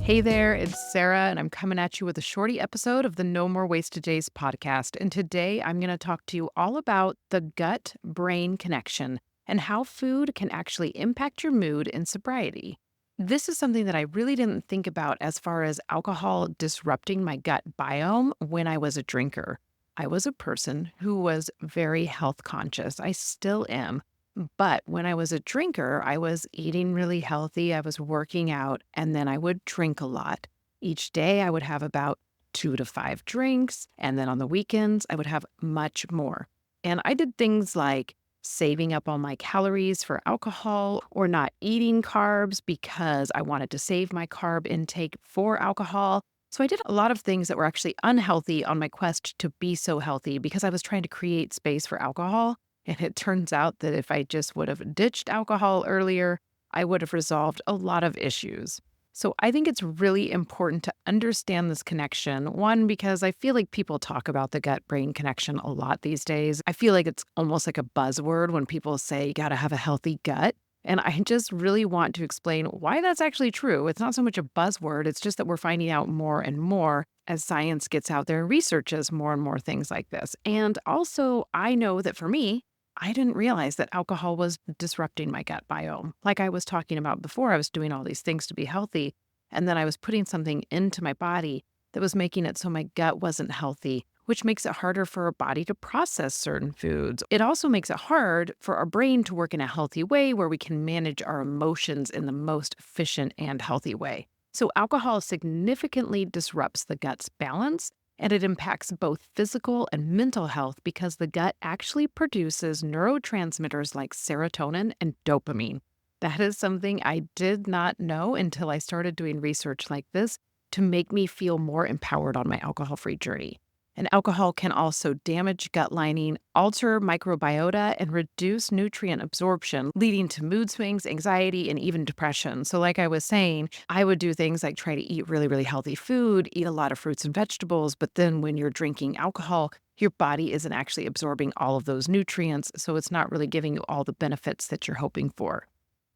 Hey there, it's Sara, and I'm coming at you with a shorty episode of the No More Wasted Days podcast. And today I'm going to talk to you all about the gut brain connection and how food can actually impact your mood in sobriety. This is something that I really didn't think about as far as alcohol disrupting my gut biome when I was a drinker. I was a person who was very health conscious. I still am. But when I was a drinker, I was eating really healthy. I was working out, and then I would drink a lot. Each day, I would have about 2 to 5 drinks. And then on the weekends, I would have much more. And I did things like saving up all my calories for alcohol or not eating carbs because I wanted to save my carb intake for alcohol. So I did a lot of things that were actually unhealthy on my quest to be so healthy because I was trying to create space for alcohol. And it turns out that if I just would have ditched alcohol earlier, I would have resolved a lot of issues. So I think it's really important to understand this connection. One, because I feel like people talk about the gut brain connection a lot these days. I feel like it's almost like a buzzword when people say you got to have a healthy gut. And I just really want to explain why that's actually true. It's not so much a buzzword, it's just that we're finding out more and more as science gets out there and researches more and more things like this. And also, I know that for me, I didn't realize that alcohol was disrupting my gut biome. Like I was talking about before, I was doing all these things to be healthy. And then I was putting something into my body that was making it so my gut wasn't healthy, which makes it harder for our body to process certain foods. It also makes it hard for our brain to work in a healthy way where we can manage our emotions in the most efficient and healthy way. So, alcohol significantly disrupts the gut's balance, and it impacts both physical and mental health because the gut actually produces neurotransmitters like serotonin and dopamine. That is something I did not know until I started doing research like this to make me feel more empowered on my alcohol free journey. And alcohol can also damage gut lining, alter microbiota, and reduce nutrient absorption, leading to mood swings, anxiety, and even depression. So, like I was saying, I would do things like try to eat really, really healthy food, eat a lot of fruits and vegetables. But then when you're drinking alcohol, your body isn't actually absorbing all of those nutrients. So, it's not really giving you all the benefits that you're hoping for.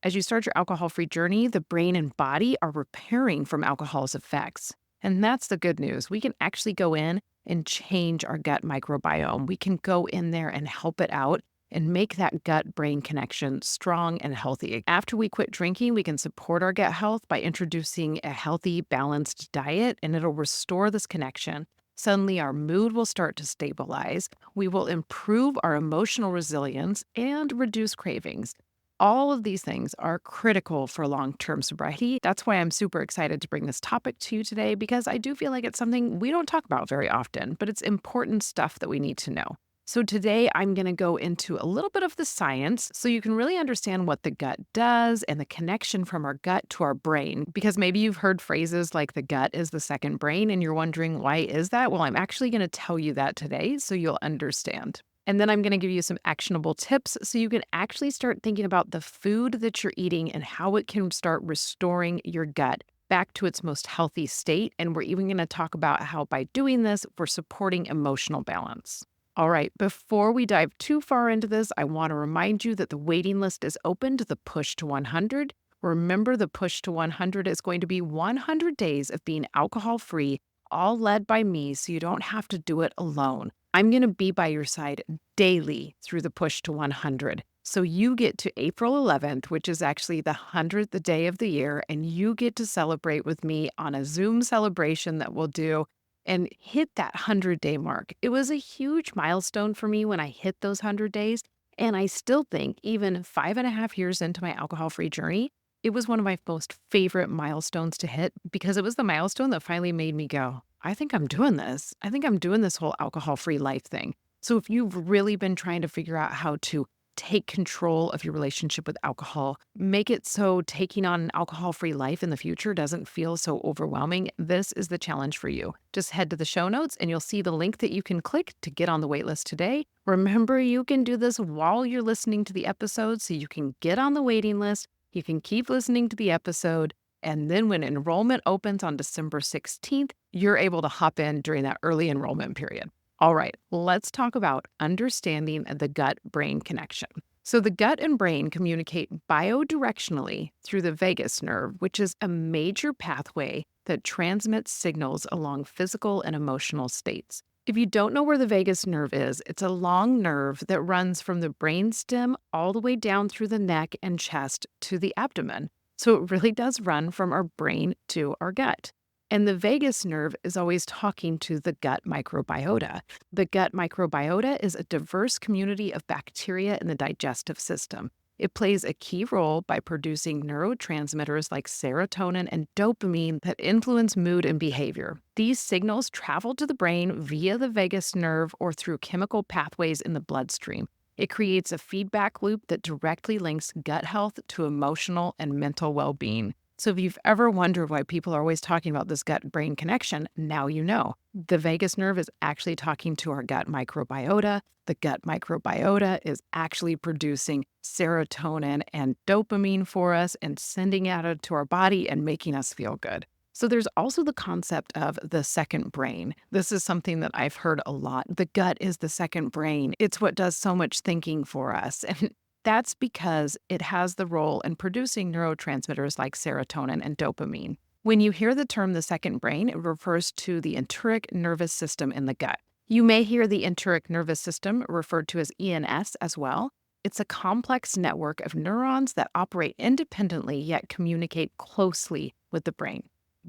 As you start your alcohol free journey, the brain and body are repairing from alcohol's effects. And that's the good news. We can actually go in and change our gut microbiome. We can go in there and help it out and make that gut brain connection strong and healthy. After we quit drinking, we can support our gut health by introducing a healthy, balanced diet, and it'll restore this connection. Suddenly, our mood will start to stabilize. We will improve our emotional resilience and reduce cravings. All of these things are critical for long-term sobriety. That's why I'm super excited to bring this topic to you today, because I do feel like it's something we don't talk about very often, but it's important stuff that we need to know. So today I'm going to go into a little bit of the science so you can really understand what the gut does and the connection from our gut to our brain. Because maybe you've heard phrases like the gut is the second brain and you're wondering, why is that? Well, I'm actually going to tell you that today so you'll understand. And then I'm going to give you some actionable tips so you can actually start thinking about the food that you're eating and how it can start restoring your gut back to its most healthy state. And we're even going to talk about how by doing this, we're supporting emotional balance. All right, before we dive too far into this, I want to remind you that the waiting list is open to the Push to 100. Remember, the Push to 100 is going to be 100 days of being alcohol-free, all led by me, so you don't have to do it alone. I'm going to be by your side daily through the Push to 100. So you get to April 11th, which is actually the 100th day of the year, and you get to celebrate with me on a Zoom celebration that we'll do and hit that 100-day mark. It was a huge milestone for me when I hit those 100 days, and I still think even 5.5 years into my alcohol-free journey, it was one of my most favorite milestones to hit because it was the milestone that finally made me go, I think I'm doing this. I think I'm doing this whole alcohol-free life thing. So if you've really been trying to figure out how to take control of your relationship with alcohol, make it so taking on an alcohol-free life in the future doesn't feel so overwhelming, this is the challenge for you. Just head to the show notes and you'll see the link that you can click to get on the waitlist today. Remember, you can do this while you're listening to the episode, so you can get on the waiting list. You can keep listening to the episode. And then when enrollment opens on December 16th, you're able to hop in during that early enrollment period. All right, let's talk about understanding the gut-brain connection. So the gut and brain communicate biodirectionally through the vagus nerve, which is a major pathway that transmits signals along physical and emotional states. If you don't know where the vagus nerve is, it's a long nerve that runs from the brainstem all the way down through the neck and chest to the abdomen. So it really does run from our brain to our gut. And the vagus nerve is always talking to the gut microbiota. The gut microbiota is a diverse community of bacteria in the digestive system. It plays a key role by producing neurotransmitters like serotonin and dopamine that influence mood and behavior. These signals travel to the brain via the vagus nerve or through chemical pathways in the bloodstream. It creates a feedback loop that directly links gut health to emotional and mental well-being. So if you've ever wondered why people are always talking about this gut-brain connection, now you know. The vagus nerve is actually talking to our gut microbiota. The gut microbiota is actually producing serotonin and dopamine for us and sending it out to our body and making us feel good. So there's also the concept of the second brain. This is something that I've heard a lot. The gut is the second brain. It's what does so much thinking for us. And that's because it has the role in producing neurotransmitters like serotonin and dopamine. When you hear the term the second brain, it refers to the enteric nervous system in the gut. You may hear the enteric nervous system referred to as ENS as well. It's a complex network of neurons that operate independently yet communicate closely with the brain.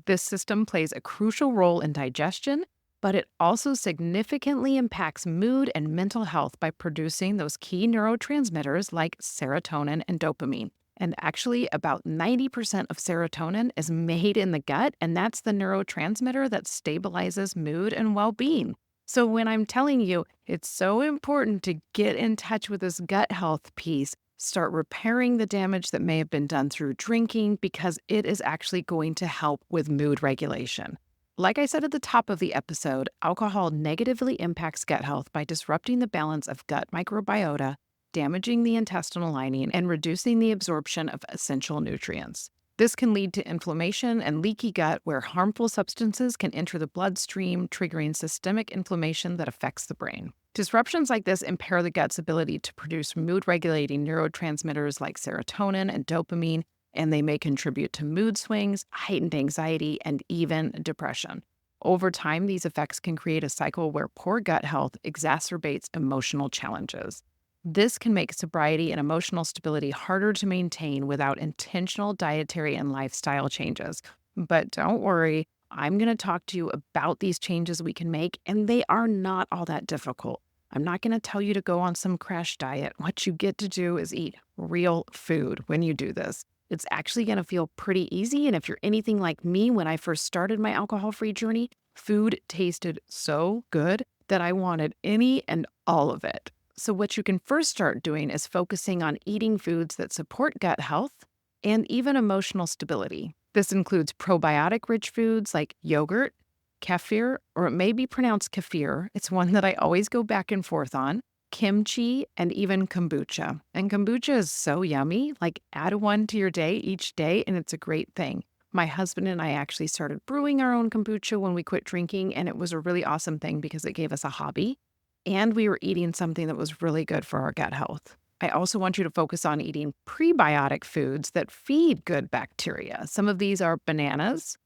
This system plays a crucial role in digestion, but it also significantly impacts mood and mental health by producing those key neurotransmitters like serotonin and dopamine. And actually, about 90% of serotonin is made in the gut, and that's the neurotransmitter that stabilizes mood and well-being. So when I'm telling you, it's so important to get in touch with this gut health piece, start repairing the damage that may have been done through drinking, because it is actually going to help with mood regulation. Like I said at the top of the episode, alcohol negatively impacts gut health by disrupting the balance of gut microbiota, damaging the intestinal lining, and reducing the absorption of essential nutrients. This can lead to inflammation and leaky gut, where harmful substances can enter the bloodstream, triggering systemic inflammation that affects the brain. Disruptions like this impair the gut's ability to produce mood-regulating neurotransmitters like serotonin and dopamine, and they may contribute to mood swings, heightened anxiety, and even depression. Over time, these effects can create a cycle where poor gut health exacerbates emotional challenges. This can make sobriety and emotional stability harder to maintain without intentional dietary and lifestyle changes. But don't worry, I'm going to talk to you about these changes we can make, and they are not all that difficult. I'm not going to tell you to go on some crash diet. What you get to do is eat real food when you do this. It's actually going to feel pretty easy. And if you're anything like me, when I first started my alcohol-free journey, food tasted so good that I wanted any and all of it. So what you can first start doing is focusing on eating foods that support gut health and even emotional stability. This includes probiotic-rich foods like yogurt, kefir, or it may be pronounced kefir. It's one that I always go back and forth on. Kimchi, and even kombucha. And kombucha is so yummy. Like, add one to your day each day, and it's a great thing. My husband and I actually started brewing our own kombucha when we quit drinking, and it was a really awesome thing because it gave us a hobby, and we were eating something that was really good for our gut health. I also want you to focus on eating prebiotic foods that feed good bacteria. Some of these are bananas,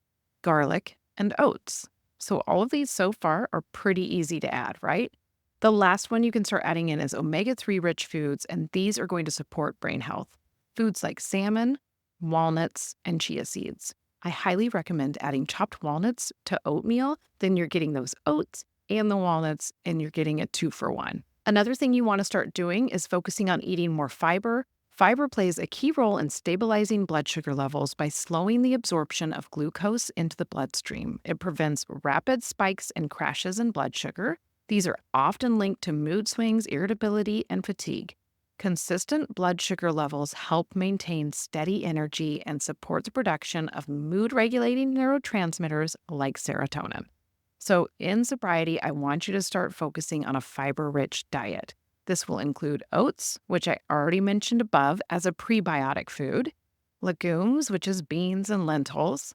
garlic, and oats. So all of these so far are pretty easy to add, right? The last one you can start adding in is omega-3 rich foods, and these are going to support brain health. Foods like salmon, walnuts, and chia seeds. I highly recommend adding chopped walnuts to oatmeal. Then you're getting those oats and the walnuts, and you're getting a 2-for-1. Another thing you want to start doing is focusing on eating more fiber. Fiber plays a key role in stabilizing blood sugar levels by slowing the absorption of glucose into the bloodstream. It prevents rapid spikes and crashes in blood sugar. These are often linked to mood swings, irritability, and fatigue. Consistent blood sugar levels help maintain steady energy and support the production of mood-regulating neurotransmitters like serotonin. So in sobriety, I want you to start focusing on a fiber-rich diet. This will include oats, which I already mentioned above as a prebiotic food, legumes, which is beans and lentils,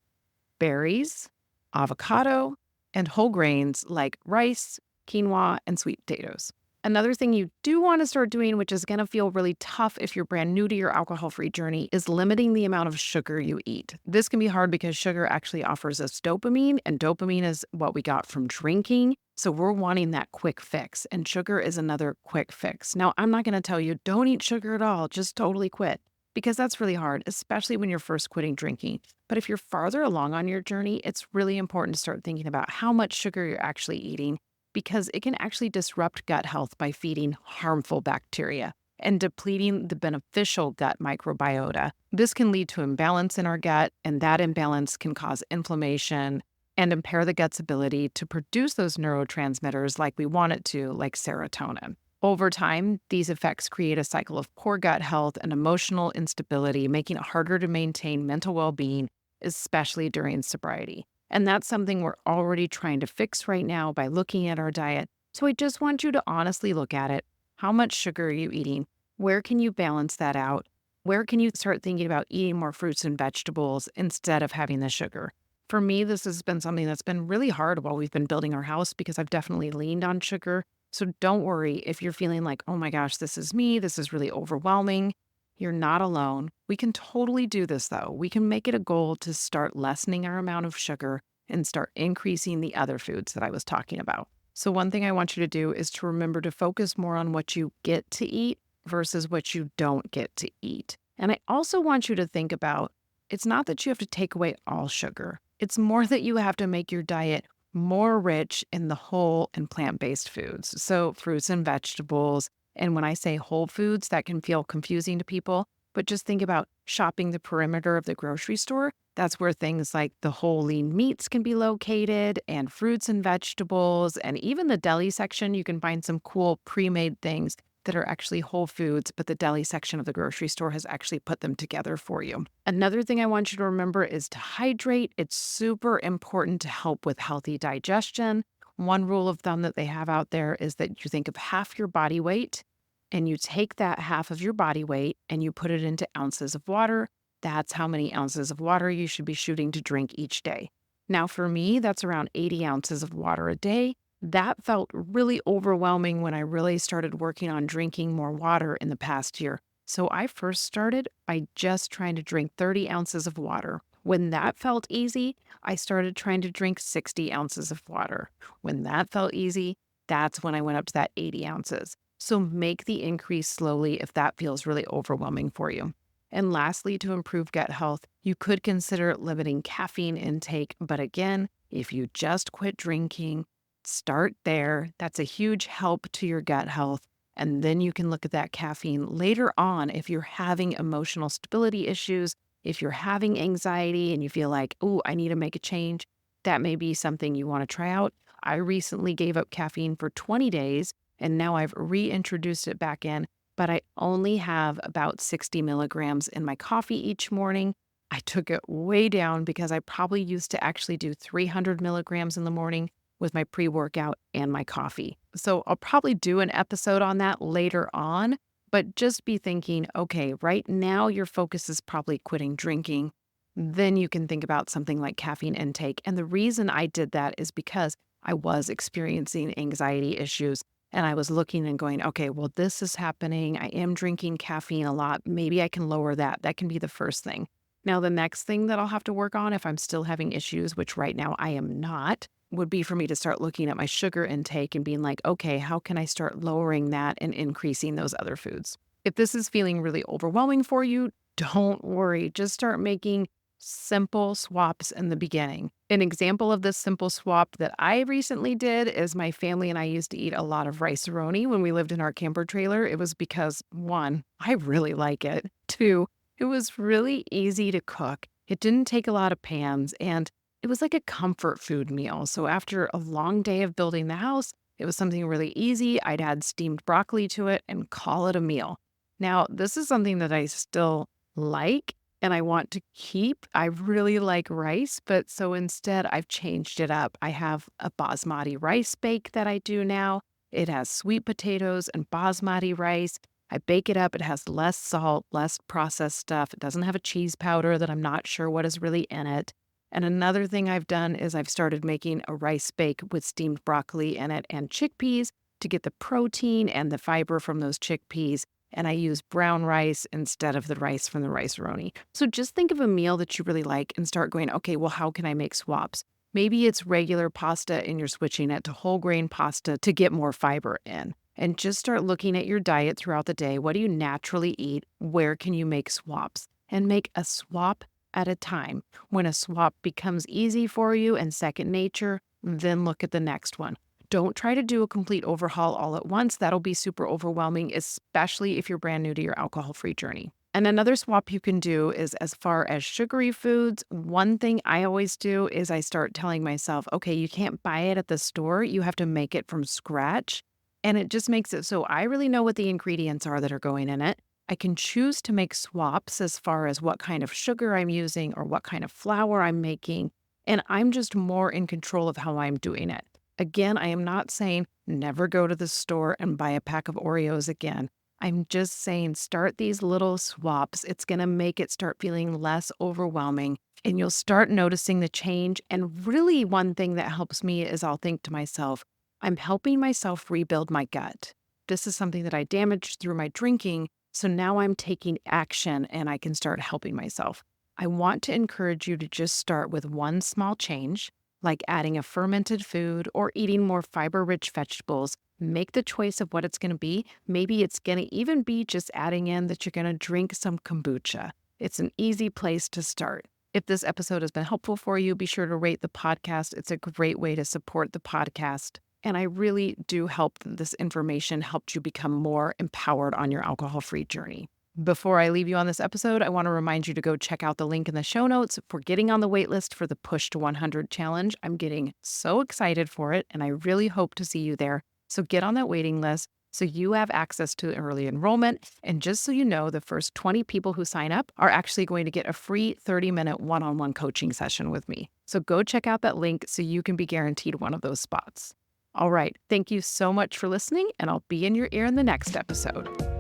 berries, avocado, and whole grains like rice, quinoa, and sweet potatoes. Another thing you do want to start doing, which is going to feel really tough if you're brand new to your alcohol free journey, is limiting the amount of sugar you eat. This can be hard because sugar actually offers us dopamine, and dopamine is what we got from drinking. So we're wanting that quick fix, and sugar is another quick fix. Now, I'm not going to tell you don't eat sugar at all, just totally quit, because that's really hard, especially when you're first quitting drinking. But if you're farther along on your journey, it's really important to start thinking about how much sugar you're actually eating because it can actually disrupt gut health by feeding harmful bacteria and depleting the beneficial gut microbiota. This can lead to imbalance in our gut, and that imbalance can cause inflammation and impair the gut's ability to produce those neurotransmitters like we want it to, like serotonin. Over time, these effects create a cycle of poor gut health and emotional instability, making it harder to maintain mental well being, especially during sobriety. And that's something we're already trying to fix right now by looking at our diet. So I just want you to honestly look at it. How much sugar are you eating? Where can you balance that out? Where can you start thinking about eating more fruits and vegetables instead of having the sugar? For me, this has been something that's been really hard while we've been building our house because I've definitely leaned on sugar. So don't worry if you're feeling like, oh my gosh, this is me, this is really overwhelming. You're not alone. We can totally do this though. We can make it a goal to start lessening our amount of sugar and start increasing the other foods that I was talking about. So, one thing I want you to do is to remember to focus more on what you get to eat versus what you don't get to eat. And I also want you to think about it's not that you have to take away all sugar, it's more that you have to make your diet more rich in the whole and plant based foods. So, fruits and vegetables. And when I say whole foods, that can feel confusing to people, but just think about shopping the perimeter of the grocery store. That's where things like the whole lean meats can be located, and fruits and vegetables, and even the deli section. You can find some cool pre made things that are actually whole foods, but the deli section of the grocery store has actually put them together for you. Another thing I want you to remember is to hydrate. It's super important to help with healthy digestion. One rule of thumb that they have out there is that you think of half your body weight and you take that half of your body weight and you put it into ounces of water. That's how many ounces of water you should be shooting to drink each day. Now, for me, that's around 80 ounces of water a day. That felt really overwhelming when I really started working on drinking more water in the past year. So I first started by just trying to drink 30 ounces of water. When that felt easy, I started trying to drink 60 ounces of water. When that felt easy, that's when I went up to that 80 ounces. So make the increase slowly if that feels really overwhelming for you. And lastly, to improve gut health, you could consider limiting caffeine intake. But again, if you just quit drinking, start there. That's a huge help to your gut health. And then you can look at that caffeine later on if you're having emotional stability issues, if you're having anxiety and you feel like, oh, I need to make a change. That may be something you want to try out. I recently gave up caffeine for 20 days and now I've reintroduced it back in, but I only have about 60 milligrams in my coffee each morning. I took it way down because I probably used to actually do 300 milligrams in the morning with my pre-workout and my coffee. So I'll probably do an episode on that later on, but just be thinking, okay, right now your focus is probably quitting drinking. Then you can think about something like caffeine intake. And the reason I did that is because I was experiencing anxiety issues and I was looking and going, okay, well, this is happening. I am drinking caffeine a lot. Maybe I can lower that. That can be the first thing. Now, the next thing that I'll have to work on if I'm still having issues, which right now I am not, would be for me to start looking at my sugar intake and being like, okay, how can I start lowering that and increasing those other foods? If this is feeling really overwhelming for you, don't worry. Just start making simple swaps in the beginning. An example of this simple swap that I recently did is my family and I used to eat a lot of rice-a-roni when we lived in our camper trailer. It was because, one, I really like it. Two, it was really easy to cook. It didn't take a lot of pans, and it was like a comfort food meal. So after a long day of building the house, it was something really easy. I'd add steamed broccoli to it and call it a meal. Now, this is something that I still like and I want to keep. I really like rice, but so instead I've changed it up. I have a basmati rice bake that I do now. It has sweet potatoes and basmati rice. I bake it up. It has less salt, less processed stuff. It doesn't have a cheese powder that I'm not sure what is really in it. And another thing I've done is I've started making a rice bake with steamed broccoli in it and chickpeas. to get the protein and the fiber from those chickpeas. And I use brown rice instead of the rice from the rice-a-roni. So just think of a meal that you really like and start going, okay, well, how can I make swaps? Maybe it's regular pasta and you're switching it to whole grain pasta to get more fiber in. And just start looking at your diet throughout the day. What do you naturally eat? Where can you make swaps? And make a swap at a time. When a swap becomes easy for you and second nature, then look at the next one. Don't try to do a complete overhaul all at once. That'll be super overwhelming, especially if you're brand new to your alcohol-free journey. And another swap you can do is as far as sugary foods, one thing I always do is I start telling myself, okay, you can't buy it at the store. You have to make it from scratch. And it just makes it so I really know what the ingredients are that are going in it. I can choose to make swaps as far as what kind of sugar I'm using or what kind of flour I'm making. And I'm just more in control of how I'm doing it. Again, I am not saying never go to the store and buy a pack of Oreos again. I'm just saying start these little swaps. It's going to make it start feeling less overwhelming and you'll start noticing the change. And really, one thing that helps me is I'll think to myself, I'm helping myself rebuild my gut. This is something that I damaged through my drinking. So now I'm taking action and I can start helping myself. I want to encourage you to just start with one small change, like adding a fermented food or eating more fiber-rich vegetables. Make the choice of what it's going to be. Maybe it's going to even be just adding in that you're going to drink some kombucha. It's an easy place to start. If this episode has been helpful for you, be sure to rate the podcast. It's a great way to support the podcast. And I really do hope that this information helped you become more empowered on your alcohol-free journey. Before I leave you on this episode, I want to remind you to go check out the link in the show notes for getting on the waitlist for the Push to 100 challenge. I'm getting so excited for it, and I really hope to see you there. So get on that waiting list so you have access to early enrollment. And just so you know, the first 20 people who sign up are actually going to get a free 30-minute one-on-one coaching session with me. So go check out that link so you can be guaranteed one of those spots. All right. Thank you so much for listening, and I'll be in your ear in the next episode.